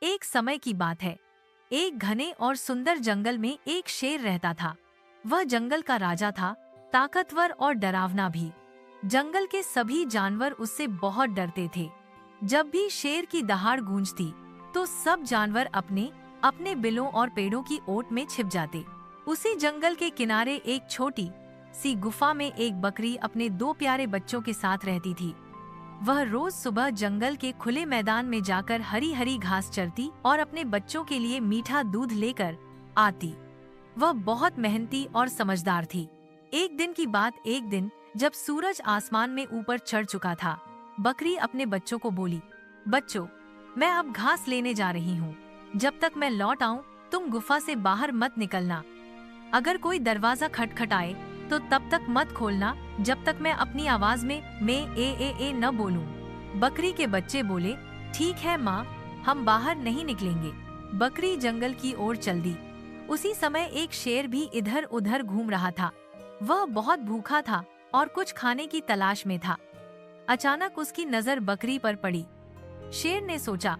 एक समय की बात है। एक घने और सुंदर जंगल में एक शेर रहता था। वह जंगल का राजा था, ताकतवर और डरावना भी। जंगल के सभी जानवर उससे बहुत डरते थे। जब भी शेर की दहाड़ गूंजती, तो सब जानवर अपने अपने बिलों और पेड़ों की ओट में छिप जाते। उसी जंगल के किनारे एक छोटी सी गुफा में एक बकरी अपने दो प्यारे बच्चों के साथ रहती थी। वह रोज सुबह जंगल के खुले मैदान में जाकर हरी हरी घास चरती और अपने बच्चों के लिए मीठा दूध लेकर आती। वह बहुत मेहनती और समझदार थी। एक दिन की बात, एक दिन जब सूरज आसमान में ऊपर चढ़ चुका था, बकरी अपने बच्चों को बोली, बच्चों, मैं अब घास लेने जा रही हूँ। जब तक मैं लौट आऊँ, तुम गुफा से बाहर मत निकलना। अगर कोई दरवाजा खटखटाए तो तब तक मत खोलना जब तक मैं अपनी आवाज में ए न बोलूं। बकरी के बच्चे बोले, ठीक है माँ, हम बाहर नहीं निकलेंगे। बकरी जंगल की ओर चल दी। उसी समय एक शेर भी इधर उधर घूम रहा था। वह बहुत भूखा था और कुछ खाने की तलाश में था। अचानक उसकी नजर बकरी पर पड़ी। शेर ने सोचा,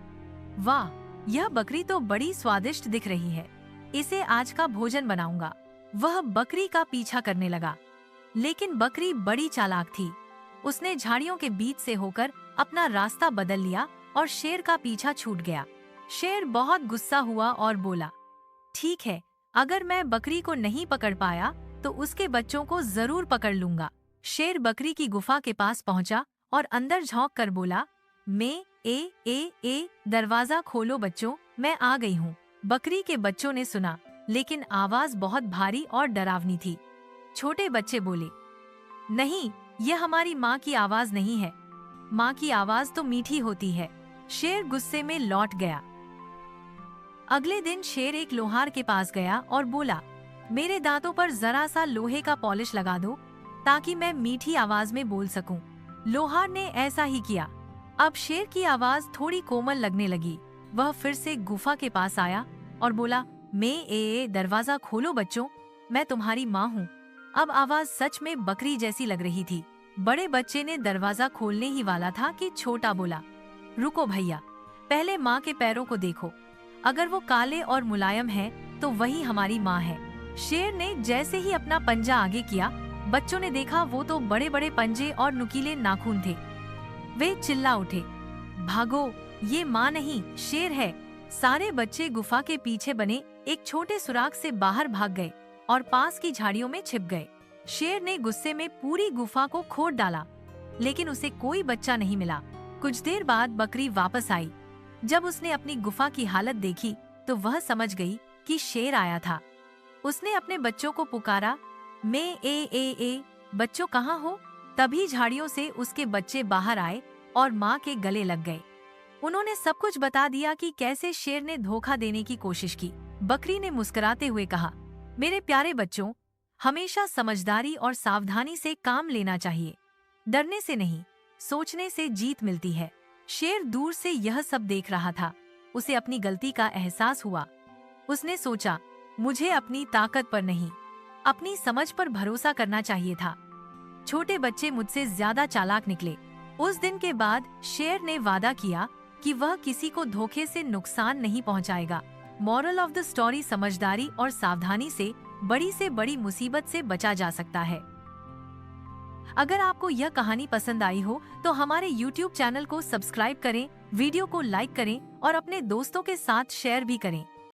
वाह, यह बकरी तो बड़ी स्वादिष्ट दिख रही है, इसे आज का भोजन बनाऊंगा। वह बकरी का पीछा करने लगा, लेकिन बकरी बड़ी चालाक थी। उसने झाड़ियों के बीच से होकर अपना रास्ता बदल लिया और शेर का पीछा छूट गया। शेर बहुत गुस्सा हुआ और बोला, ठीक है, अगर मैं बकरी को नहीं पकड़ पाया तो उसके बच्चों को जरूर पकड़ लूंगा। शेर बकरी की गुफा के पास पहुंचा और अंदर झांक कर बोला, मैं दरवाजा खोलो बच्चों, मैं आ गई हूँ। बकरी के बच्चों ने सुना, लेकिन आवाज बहुत भारी और डरावनी थी। छोटे बच्चे बोले, नहीं, यह हमारी माँ की आवाज नहीं है। माँ की आवाज तो मीठी होती है। शेर गुस्से में लौट गया। अगले दिन शेर एक लोहार के पास गया और बोला, मेरे दांतों पर जरा सा लोहे का पॉलिश लगा दो ताकि मैं मीठी आवाज में बोल सकूं। लोहार ने ऐसा ही किया। अब शेर की आवाज थोड़ी कोमल लगने लगी। वह फिर से गुफा के पास आया और बोला, मैं दरवाजा खोलो बच्चों, मैं तुम्हारी माँ हूँ। अब आवाज सच में बकरी जैसी लग रही थी। बड़े बच्चे ने दरवाजा खोलने ही वाला था कि छोटा बोला, रुको भैया, पहले माँ के पैरों को देखो। अगर वो काले और मुलायम हैं, तो वही हमारी माँ है। शेर ने जैसे ही अपना पंजा आगे किया, बच्चों ने देखा वो तो बड़े बड़े पंजे और नुकीले नाखून थे। वे चिल्ला उठे, भागो, ये माँ नहीं, शेर है। सारे बच्चे गुफा के पीछे बने एक छोटे सुराख से बाहर भाग गए और पास की झाड़ियों में छिप गए। शेर ने गुस्से में पूरी गुफा को खोद डाला, लेकिन उसे कोई बच्चा नहीं मिला। कुछ देर बाद बकरी वापस आई। जब उसने अपनी गुफा की हालत देखी, तो वह समझ गई कि शेर आया था। उसने अपने बच्चों को पुकारा, मैं बच्चों कहाँ हो? तभी झाड़ियों से उसके बच्चे बाहर आए और माँ के गले लग गए। उन्होंने सब कुछ बता दिया कि कैसे शेर ने धोखा देने की कोशिश की। बकरी ने मुस्कुराते हुए कहा, मेरे प्यारे बच्चों, हमेशा समझदारी और सावधानी से काम लेना चाहिए। डरने से नहीं, सोचने से जीत मिलती है। शेर दूर से यह सब देख रहा था। उसे अपनी गलती का एहसास हुआ। उसने सोचा, मुझे अपनी ताकत पर नहीं, अपनी समझ पर भरोसा करना चाहिए था। छोटे बच्चे मुझसे ज्यादा चालाक निकले। उस दिन के बाद शेर ने वादा किया कि वह किसी को धोखे से नुकसान नहीं पहुंचाएगा। मॉरल ऑफ द स्टोरी, समझदारी और सावधानी से बड़ी मुसीबत से बचा जा सकता है। अगर आपको यह कहानी पसंद आई हो तो हमारे YouTube चैनल को सब्सक्राइब करें, वीडियो को लाइक करें और अपने दोस्तों के साथ शेयर भी करें।